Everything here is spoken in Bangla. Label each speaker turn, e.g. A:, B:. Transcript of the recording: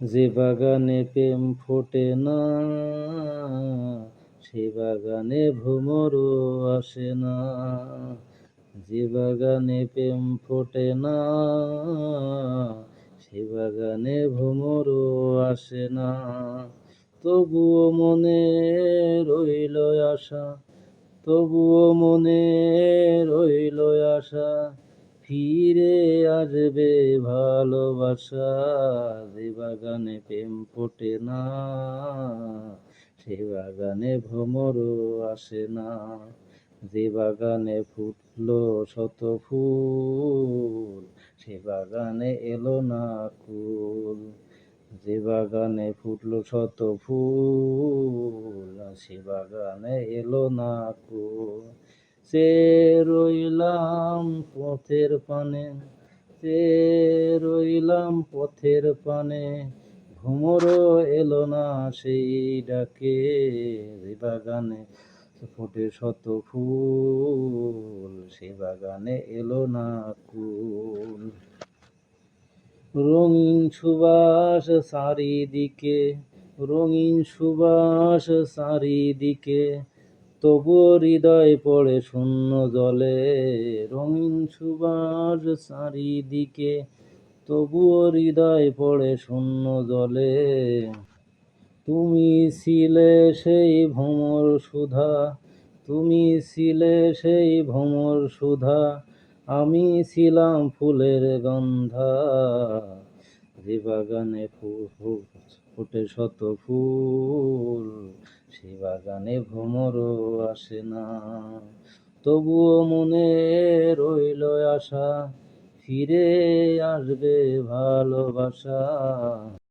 A: যে বাগানে প্রেম ফোটে না, সে বাগানে ভ্রমরও আসে না। যে বাগানে প্রেম ফোটে না, সে বাগানে ভ্রমরও আসে না। তবুও মনে রইল আশা, তবুও মনে রইল আশা, ফিরে আসবে ভালোবাসা। যে বাগানে প্রেম ফোটে না, সে বাগানে ভ্রমরও আসে না। যে বাগানে ফুটলো শত ফুল, সে বাগানে এলো না কুল। যে বাগানে ফুটলো শত ফুল, সে বাগানে এলো না কুল। সে রইলাম পথের পানে, সে রইলাম পথের পানে, ভ্রমরও এলো না সেই ডাকে। যে বাগানে ফোটে শত ফুল, সে বাগানে এলো না কুল। রঙিন সুবাস চারিদিকে, রঙিন সুবাস চারিদিকে, তবুও হৃদয় পড়ে শূন্য জলে। রঙিন সুবাস চারিদিকে, তবুও হৃদয় পড়ে শূন্য জলে। তুমি ছিলে সেই ভ্রমর সুধা, তুমি ছিলে সেই ভ্রমর সুধা, আমি ছিলাম ফুলের গন্ধা। যে বাগানে ফোটে শত ফুল, সে বাগানে ভ্রমরও আসে না। তবুও মনে রইল আশা, ফিরে আসবে ভালোবাসা।